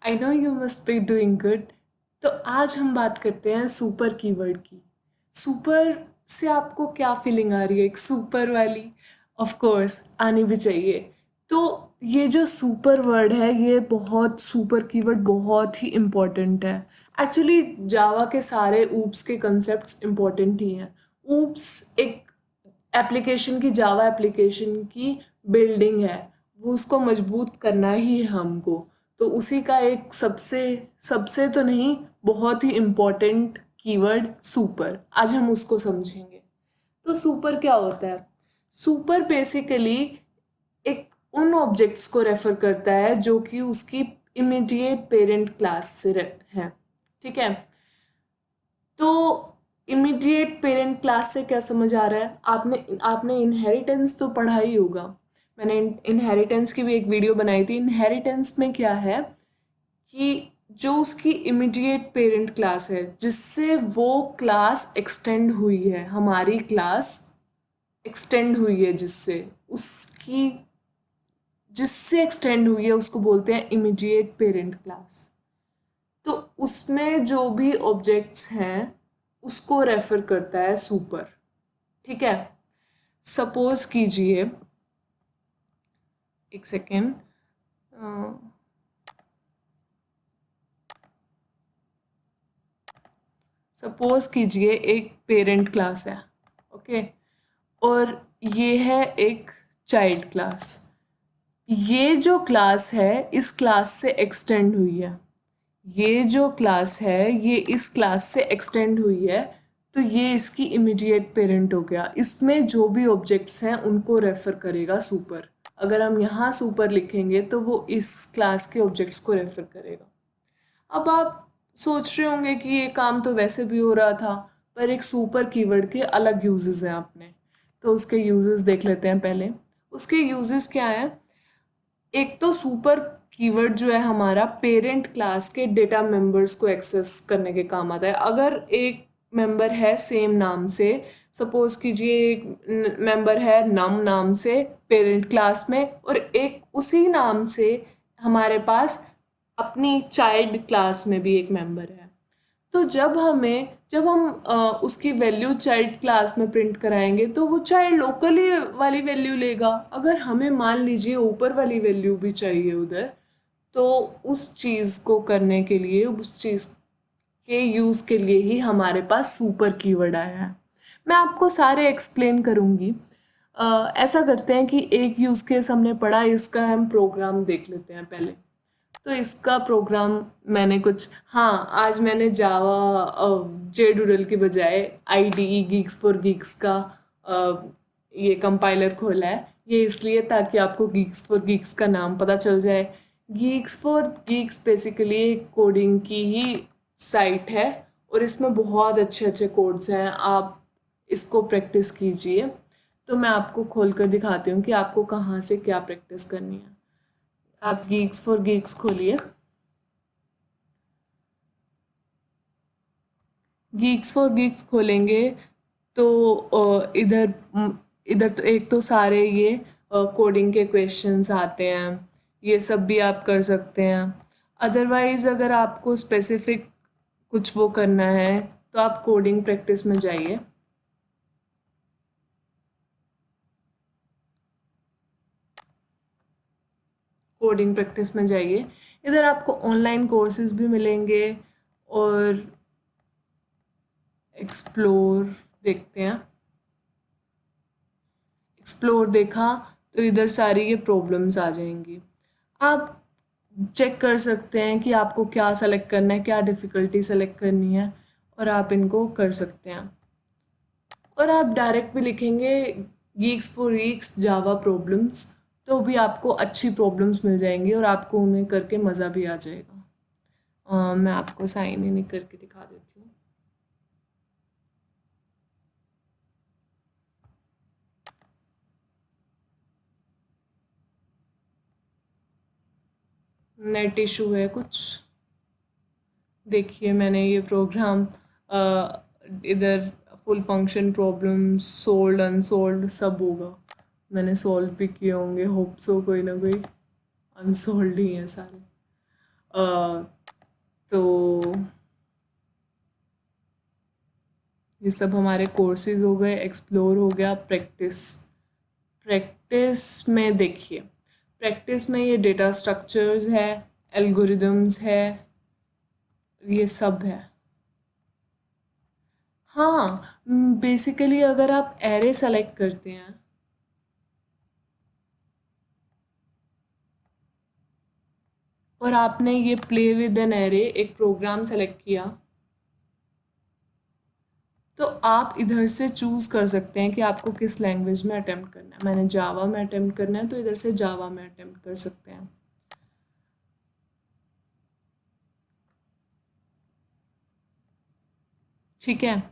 I know you must be doing good. तो आज हम बात करते हैं सुपर कीवर्ड की। सुपर से आपको क्या फीलिंग आ रही है? एक सुपर वाली, ऑफ कोर्स आनी भी चाहिए। तो ये जो सुपर वर्ड है, ये बहुत सुपर कीवर्ड बहुत ही इम्पोर्टेंट है। एक्चुअली जावा के सारे ऊप्स के कंसेप्ट्स इम्पोर्टेंट ही हैं। ऊप्स एक एप्लीकेशन की, जावा एप्लीकेशन की बिल्डिंग है, वो उसको मजबूत करना ही है हमको। तो उसी का एक सबसे सबसे तो नहीं, बहुत ही इम्पोर्टेंट कीवर्ड सुपर, आज हम उसको समझेंगे। तो सुपर क्या होता है? सुपर बेसिकली एक उन ऑब्जेक्ट्स को रेफर करता है जो कि उसकी इमीडिएट पेरेंट क्लास से है। ठीक है, तो इमीडिएट पेरेंट क्लास से क्या समझ आ रहा है? आपने आपने इनहेरिटेंस तो पढ़ा ही होगा। मैंने इनहेरिटेंस की भी एक वीडियो बनाई थी। इनहेरिटेंस में क्या है कि जो उसकी इमीडिएट पेरेंट क्लास है, जिससे वो क्लास एक्सटेंड हुई है, हमारी क्लास एक्सटेंड हुई है, जिससे एक्सटेंड हुई है, उसको बोलते हैं इमीडिएट पेरेंट क्लास। तो उसमें जो भी ऑब्जेक्ट्स हैं उसको रेफर करता है सुपर। ठीक है, सपोज कीजिए, एक सेकेंड, सपोज कीजिए एक पेरेंट क्लास है, ओके, और ये है एक चाइल्ड क्लास। ये जो क्लास है इस क्लास से एक्सटेंड हुई है, ये जो क्लास है ये इस क्लास से एक्सटेंड हुई है, तो ये इसकी इमीडिएट पेरेंट हो गया। इसमें जो भी ऑब्जेक्ट्स हैं उनको रेफर करेगा सुपर। अगर हम यहाँ सुपर लिखेंगे तो वो इस क्लास के ऑब्जेक्ट्स को रेफर करेगा। अब आप सोच रहे होंगे कि ये काम तो वैसे भी हो रहा था, पर एक सुपर कीवर्ड के अलग यूजेस हैं अपने। तो उसके यूजेस देख लेते हैं पहले। उसके यूजेस क्या हैं? एक तो सुपर कीवर्ड जो है हमारा पेरेंट क्लास के डेटा मेंबर्स को एक्सेस करने के काम आता है। अगर एक मेंबर है सेम नाम से, सपोज कीजिए एक मेंबर है नम नाम से पेरेंट क्लास में, और एक उसी नाम से हमारे पास अपनी चाइल्ड क्लास में भी एक मेंबर है। तो जब हम उसकी वैल्यू चाइल्ड क्लास में प्रिंट कराएंगे तो वो चाइल्ड लोकली वाली वैल्यू लेगा। अगर हमें मान लीजिए ऊपर वाली वैल्यू भी चाहिए उधर, तो उस चीज़ को करने के लिए, उस चीज़ के यूज़ के लिए ही हमारे पास सुपर कीवर्ड आया है। मैं आपको सारे एक्सप्लेन करूँगी। ऐसा करते हैं कि एक यूज़ केस हमने पढ़ा, इसका हम प्रोग्राम देख लेते हैं पहले। तो इसका प्रोग्राम मैंने कुछ, हाँ, आज मैंने जावा जेडूडल के बजाय IDE गीक्स फॉर गीक्स का ये कंपाइलर खोला है। ये इसलिए ताकि आपको गीक्स फॉर गीक्स का नाम पता चल जाए। Geeks for Geeks basically coding की ही साइट है, और इसमें बहुत अच्छे अच्छे कोड्स हैं। आप इसको प्रैक्टिस कीजिए। तो मैं आपको खोल कर दिखाती हूँ कि आपको कहाँ से क्या प्रैक्टिस करनी है। आप गीक्स फॉर गीक्स खोलिए। गीक्स फॉर गीक्स खोलेंगे तो इधर इधर तो एक तो सारे ये कोडिंग के क्वेश्चंस आते हैं, ये सब भी आप कर सकते हैं। अदरवाइज अगर आपको स्पेसिफिक कुछ वो करना है तो आप कोडिंग प्रैक्टिस में जाइए। कोडिंग प्रैक्टिस में जाइए। इधर आपको ऑनलाइन कोर्सेज भी मिलेंगे, और एक्सप्लोर देखते हैं। एक्सप्लोर देखा तो इधर सारी ये प्रॉब्लम्स आ जाएंगी। आप चेक कर सकते हैं कि आपको क्या सेलेक्ट करना है, क्या डिफ़िकल्टी सेलेक्ट करनी है, और आप इनको कर सकते हैं। और आप डायरेक्ट भी लिखेंगे Geeks for Geeks Java problems, तो भी आपको अच्छी प्रॉब्लम्स मिल जाएंगी और आपको उन्हें करके मज़ा भी आ जाएगा। मैं आपको साइन इन करके दिखा देती हूँ। नेट इशू है कुछ, देखिए मैंने ये प्रोग्राम इधर full function problem, sold unsold सब होगा, मैंने सॉल्व भी किए होंगे, होप सो कोई ना कोई। अनसोल्ड ही है सारे। तो ये सब हमारे कोर्सेज हो गए, एक्सप्लोर हो गया। प्रैक्टिस में देखिए, प्रैक्टिस में ये डेटा स्ट्रक्चर्स है, एल्गोरिदम्स है, ये सब है। हाँ, बेसिकली अगर आप एरे सेलेक्ट करते हैं और आपने ये प्ले विद एन एरे एक प्रोग्राम सेलेक्ट किया, तो आप इधर से चूज़ कर सकते हैं कि आपको किस लैंग्वेज में अटेम्प्ट करना है। मैंने जावा में अटेम्प्ट करना है, तो इधर से जावा में अटेम्प्ट कर सकते हैं। ठीक है,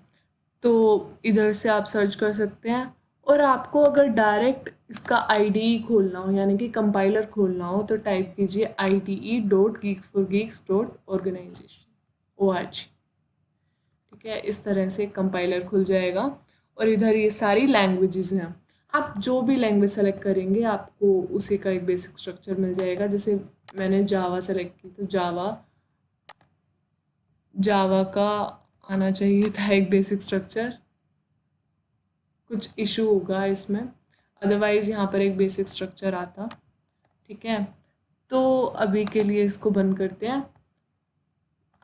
तो इधर से आप सर्च कर सकते हैं। और आपको अगर डायरेक्ट इसका IDE खोलना हो, यानी कि कंपाइलर खोलना हो, तो टाइप कीजिए IDE.geeks4geeks.organization.org। ठीक है, इस तरह से कंपाइलर खुल जाएगा और इधर ये सारी लैंग्वेजेस हैं। आप जो भी लैंग्वेज सेलेक्ट करेंगे आपको उसी का एक बेसिक स्ट्रक्चर मिल जाएगा। जैसे मैंने जावा सेलेक्ट की, तो जावा का आना चाहिए था एक बेसिक स्ट्रक्चर, कुछ इशू होगा इसमें, अदरवाइज़ यहाँ पर एक बेसिक स्ट्रक्चर आता। ठीक है, तो अभी के लिए इसको बंद करते हैं,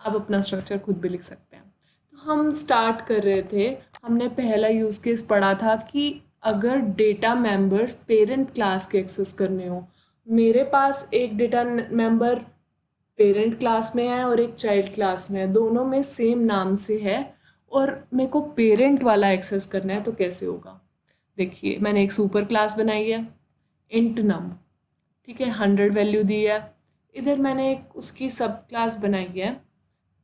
आप अपना स्ट्रक्चर खुद भी लिख सकते हैं। तो हम स्टार्ट कर रहे थे, हमने पहला यूज़ केस पढ़ा था कि अगर डेटा मेंबर्स पेरेंट क्लास के एक्सेस करने हो। मेरे पास एक डेटा मेंबर पेरेंट क्लास में है और एक चाइल्ड क्लास में है, दोनों में सेम नाम से है, और मेरे को पेरेंट वाला एक्सेस करना है, तो कैसे होगा। देखिए, मैंने एक सुपर क्लास बनाई है, इंट नम। ठीक है, 100 वैल्यू दी है। इधर मैंने एक उसकी सब क्लास बनाई है।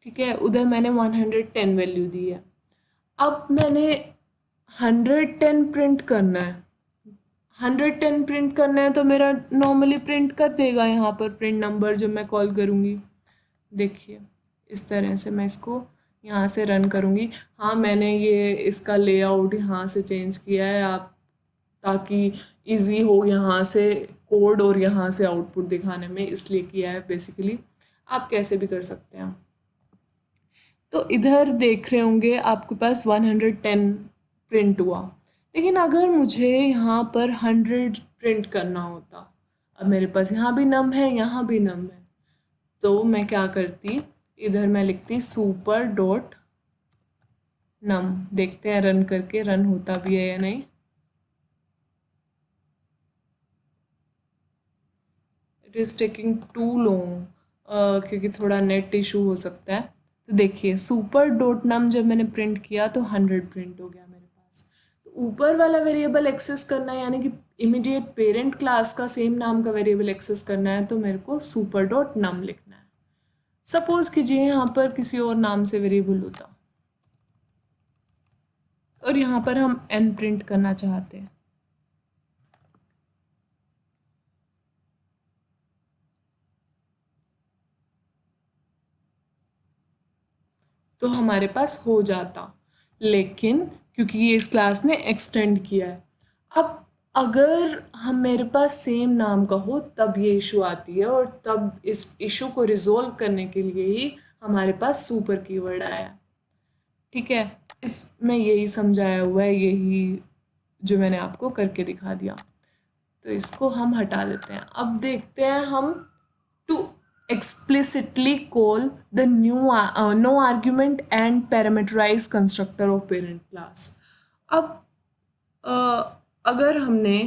ठीक है, उधर मैंने 110 वैल्यू दी है। अब मैंने 110 प्रिंट करना है, 110 प्रिंट करना है, तो मेरा नॉर्मली प्रिंट कर देगा यहाँ पर प्रिंट नंबर जब मैं कॉल करूँगी। देखिए, इस तरह से मैं इसको यहाँ से रन करूँगी। हाँ, मैंने ये इसका लेआउट यहाँ से चेंज किया है, आप ताकि इजी हो यहाँ से कोड और यहाँ से आउटपुट दिखाने में, इसलिए किया है बेसिकली। आप कैसे भी कर सकते हैं। तो इधर देख रहे होंगे आपके पास 110 प्रिंट हुआ, लेकिन अगर मुझे यहाँ पर 100 प्रिंट करना होता, अब मेरे पास यहाँ भी नम है, यहाँ भी नम है, तो मैं क्या करती, इधर मैं लिखती सुपर डॉट नम। देखते हैं रन करके रन होता भी है या नहीं। It is taking too long, क्योंकि थोड़ा नेट इशू हो सकता है। तो देखिए, सुपर डॉट नम जब मैंने प्रिंट किया तो 100 प्रिंट हो गया मेरे पास। तो ऊपर वाला वेरिएबल एक्सेस करना है, यानी कि इमीडिएट पेरेंट क्लास का सेम नाम का वेरिएबल एक्सेस करना है, तो मेरे को सुपर डॉट नम लिखना है। सपोज कीजिए यहाँ पर किसी और नाम से वेरिएबल होता और यहाँ पर हम n प्रिंट करना चाहते हैं, तो हमारे पास हो जाता। लेकिन क्योंकि ये इस क्लास ने एक्सटेंड किया है, अब अगर हम मेरे पास सेम नाम का हो तब ये इशू आती है, और तब इस इशू को रिजोल्व करने के लिए ही हमारे पास सुपर कीवर्ड आया। ठीक है, इसमें यही समझाया हुआ है, यही जो मैंने आपको करके दिखा दिया। तो इसको हम हटा देते हैं। अब देखते हैं हम to explicitly call the new no argument and parameterized constructor of parent class। अब अगर हमने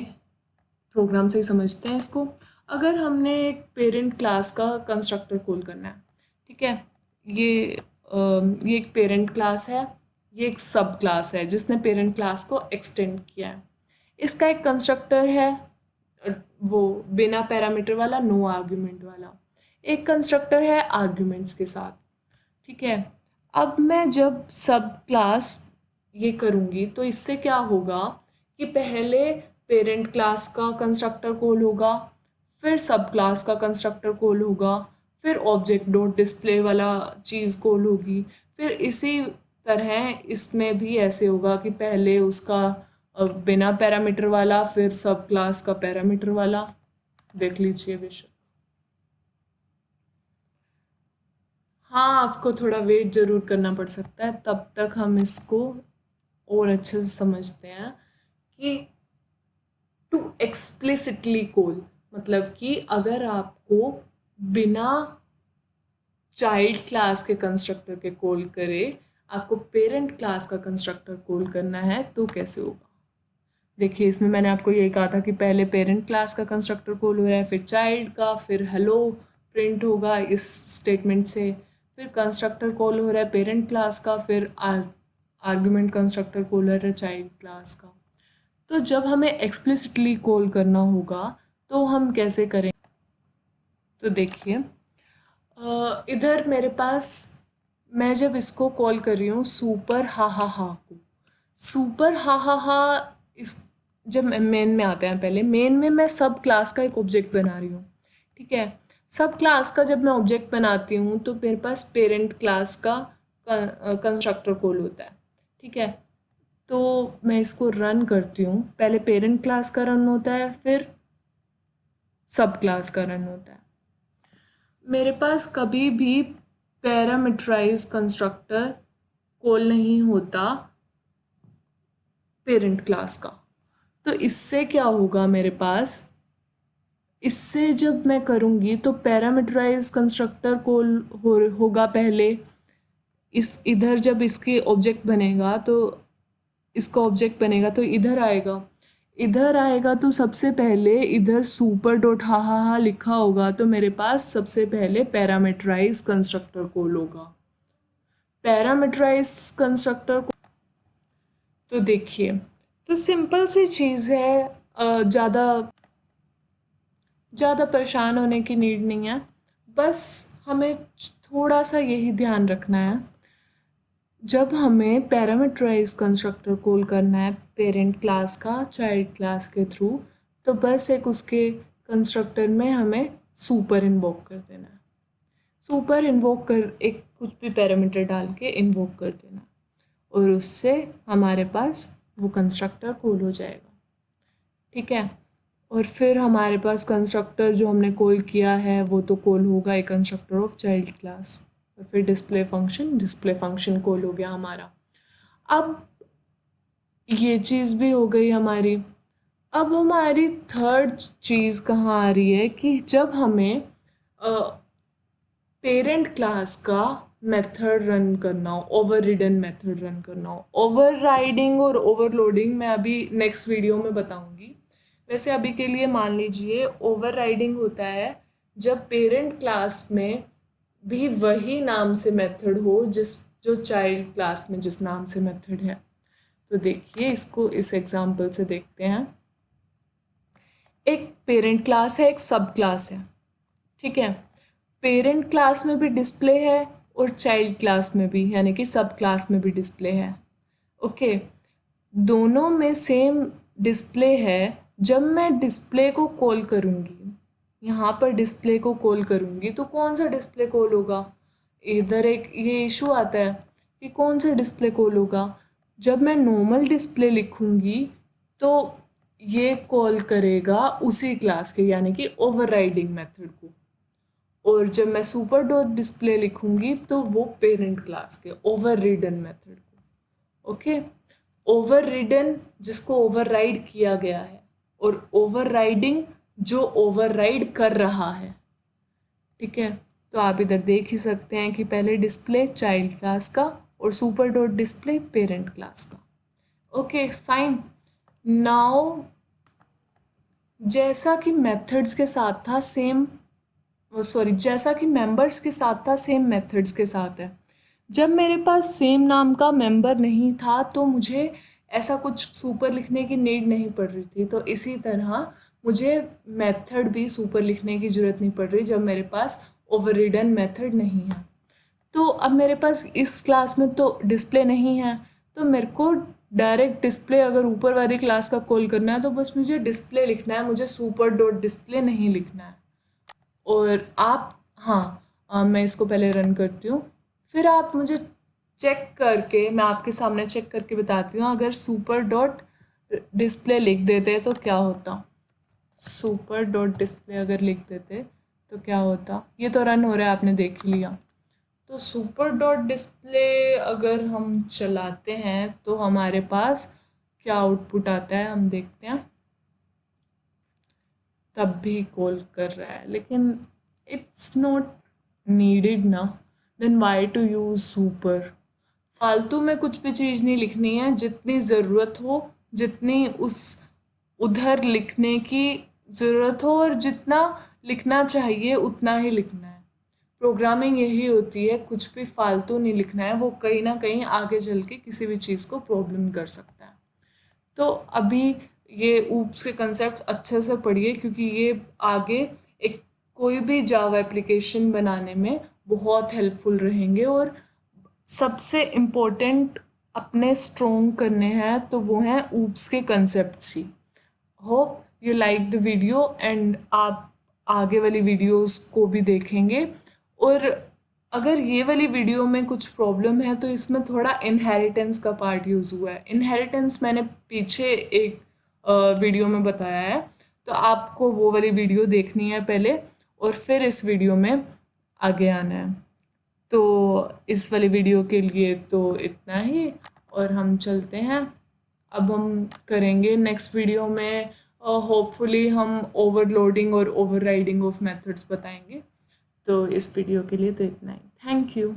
प्रोग्राम से ही समझते हैं इसको, अगर हमने एक पेरेंट क्लास का कंस्ट्रक्टर कॉल करना है, ठीक है, ये एक पेरेंट क्लास है, ये एक सब क्लास है जिसने पेरेंट क्लास को एक्सटेंड किया है। इसका एक कंस्ट्रक्टर है, वो बिना पैरामीटर वाला, नो आर्ग्यूमेंट वाला। एक कंस्ट्रक्टर है आर्ग्यूमेंट्स के साथ। ठीक है, अब मैं जब सब क्लास ये करूँगी तो इससे क्या होगा कि पहले पेरेंट क्लास का कंस्ट्रक्टर कॉल होगा, फिर सब क्लास का कंस्ट्रक्टर कॉल होगा, फिर ऑब्जेक्ट डॉट डिस्प्ले वाला चीज़ कॉल होगी, फिर इसी तरह इसमें भी ऐसे होगा कि पहले उसका बिना पैरामीटर वाला, फिर सब क्लास का पैरामीटर वाला। देख लीजिए बेशक। आपको थोड़ा वेट ज़रूर करना पड़ सकता है, तब तक हम इसको और अच्छे से समझते हैं कि टू एक्सप्लिसिटली कॉल मतलब कि अगर आपको बिना चाइल्ड क्लास के कंस्ट्रक्टर के कॉल करे आपको पेरेंट क्लास का कंस्ट्रक्टर कॉल करना है तो कैसे होगा। देखिए इसमें मैंने आपको यही कहा था कि पहले पेरेंट क्लास का कंस्ट्रक्टर कॉल हो रहा है, फिर चाइल्ड का, फिर हेलो प्रिंट होगा इस स्टेटमेंट से, फिर कंस्ट्रक्टर कॉल हो रहा है पेरेंट क्लास का, फिर आर्गुमेंट कंस्ट्रक्टर कॉल हो रहा है चाइल्ड क्लास का। तो जब हमें एक्सप्लिसिटली कॉल करना होगा तो हम कैसे करें। तो देखिए इधर मेरे पास मैं जब इसको कॉल कर रही हूँ सुपर हा को, सुपर हा इस जब मेन में आते हैं, पहले मेन में मैं सब क्लास का एक ऑब्जेक्ट बना रही हूँ, ठीक है। सब क्लास का जब मैं ऑब्जेक्ट बनाती हूँ तो मेरे पास पेरेंट क्लास का कंस्ट्रक्टर कॉल होता है, ठीक है। तो मैं इसको रन करती हूँ, पहले पेरेंट क्लास का रन होता है, फिर सब क्लास का रन होता है। मेरे पास कभी भी पैरामीटराइज कंस्ट्रक्टर कॉल नहीं होता पेरेंट क्लास का। तो इससे क्या होगा मेरे पास, इससे जब मैं करूँगी तो पैरामीटराइज कंस्ट्रक्टर कॉल होगा पहले, इस इधर जब इसके ऑब्जेक्ट बनेगा तो इसका ऑब्जेक्ट बनेगा तो इधर आएगा तो सबसे पहले इधर सुपर डॉट हा लिखा होगा तो मेरे पास सबसे पहले पैरामीटराइज कंस्ट्रक्टर कॉल होगा। पैरामीटराइज कंस्ट्रक्टर तो देखिए तो सिंपल सी चीज़ है, ज़्यादा परेशान होने की नीड नहीं है, बस हमें थोड़ा सा यही ध्यान रखना है जब हमें पैरामीटराइज कंस्ट्रक्टर कॉल करना है पेरेंट क्लास का चाइल्ड क्लास के थ्रू, तो बस एक उसके कंस्ट्रक्टर में हमें सुपर इन्वोक कर देना है। सुपर इन्वोक कर एक कुछ भी पैरामीटर डाल के इन्वोक कर देना और उससे हमारे पास वो कंस्ट्रक्टर कॉल हो जाएगा, ठीक है। और फिर हमारे पास कंस्ट्रक्टर जो हमने कॉल किया है वो तो कॉल होगा एक कंस्ट्रक्टर ऑफ चाइल्ड क्लास, और फिर डिस्प्ले फंक्शन कॉल हो गया हमारा। अब ये चीज़ भी हो गई हमारी। अब हमारी थर्ड चीज़ कहाँ आ रही है कि जब हमें पेरेंट क्लास का मेथड रन करना हो, ओवर रिडन मेथड रन करना हो। ओवर राइडिंग और ओवरलोडिंग मैं अभी नेक्स्ट वीडियो में बताऊंगी। वैसे अभी के लिए मान लीजिए ओवर राइडिंग होता है जब पेरेंट क्लास में भी वही नाम से मेथड हो जो चाइल्ड क्लास में जिस नाम से मेथड है। तो देखिए इसको इस एग्जांपल से देखते हैं। एक पेरेंट क्लास है, एक सब क्लास है, ठीक है। पेरेंट क्लास में भी डिस्प्ले है और चाइल्ड क्लास में भी, यानी कि सब क्लास में भी डिस्प्ले है, ओके। दोनों में सेम डिस्प्ले है। जब मैं डिस्प्ले को कॉल करूँगी, यहाँ पर डिस्प्ले को कॉल करूँगी तो कौन सा डिस्प्ले कॉल होगा, इधर एक ये इशू आता है कि कौन सा डिस्प्ले कॉल होगा। जब मैं नॉर्मल डिस्प्ले लिखूँगी तो ये कॉल करेगा उसी क्लास के, यानी कि ओवरराइडिंग मेथड को, और जब मैं सुपर डॉट डिस्प्ले लिखूँगी तो वो पेरेंट क्लास के ओवर रिडन मेथड को, ओके। ओवर रिडन जिसको ओवरराइड किया गया है और ओवरराइडिंग जो ओवरराइड कर रहा है, ठीक है। तो आप इधर देख ही सकते हैं कि पहले डिस्प्ले चाइल्ड क्लास का और super dot display parent class का, ओके फाइन। नाउ जैसा कि मेथड्स के साथ था सेम, जैसा कि मेंबर्स के साथ था सेम मेथड्स के साथ है। जब मेरे पास सेम नाम का मेंबर नहीं था तो मुझे ऐसा कुछ सुपर लिखने की नीड नहीं पड़ रही थी, तो इसी तरह मुझे मेथड भी सुपर लिखने की ज़रूरत नहीं पड़ रही जब मेरे पास ओवररिडन मेथड नहीं है। तो अब मेरे पास इस क्लास में तो डिस्प्ले नहीं है, तो मेरे को डायरेक्ट डिस्प्ले अगर ऊपर वाली क्लास का कॉल करना है तो बस मुझे डिस्प्ले लिखना है, मुझे सुपर डॉट डिस्प्ले नहीं लिखना है। और आप मैं इसको पहले रन करती हूँ, फिर आप मुझे चेक करके, मैं आपके सामने चेक करके बताती हूँ अगर सुपर डॉट डिस्प्ले लिख देते तो क्या होता। सुपर डॉट डिस्प्ले अगर लिख देते तो क्या होता। ये तो रन हो रहा है, आपने देख ही लिया। तो सुपर डॉट डिस्प्ले अगर हम चलाते हैं तो हमारे पास क्या आउटपुट आता है हम देखते हैं। तब भी कॉल कर रहा है, लेकिन इट्स नॉट नीडेड ना, then why to use super. फालतू में कुछ भी चीज़ नहीं लिखनी है, जितनी ज़रूरत हो, जितनी उस उधर लिखने की ज़रूरत हो और जितना लिखना चाहिए उतना ही लिखना है। प्रोग्रामिंग यही होती है, कुछ भी फालतू नहीं लिखना है, वो कहीं ना कहीं आगे चल के किसी भी चीज़ को प्रॉब्लम कर सकता है। तो अभी ये ऊप्स के कंसेप्ट अच्छे से पढ़िए, क्योंकि ये आगे एक कोई भी जावा एप्लीकेशन बनाने में बहुत हेल्पफुल रहेंगे। और सबसे इम्पोर्टेंट अपने स्ट्रॉन्ग करने हैं तो वो हैं ऊप्स के concepts he. Hope you like the video and आप आगे वाली वीडियोस को भी देखेंगे। और अगर ये वाली वीडियो में कुछ प्रॉब्लम है तो इसमें थोड़ा इनहेरिटेंस का पार्ट यूज़ हुआ है। इनहेरिटेंस मैंने पीछे एक वीडियो में बताया है, तो आपको वो वाली वीडियो देखनी है पहले और फिर इस वीडियो में आगे आना है। तो इस वाली वीडियो के लिए तो इतना ही, और हम चलते हैं। अब हम करेंगे नेक्स्ट वीडियो में, होपफुली हम ओवरलोडिंग और ओवरराइडिंग ऑफ मेथड्स बताएंगे। तो इस वीडियो के लिए तो इतना ही। Thank you.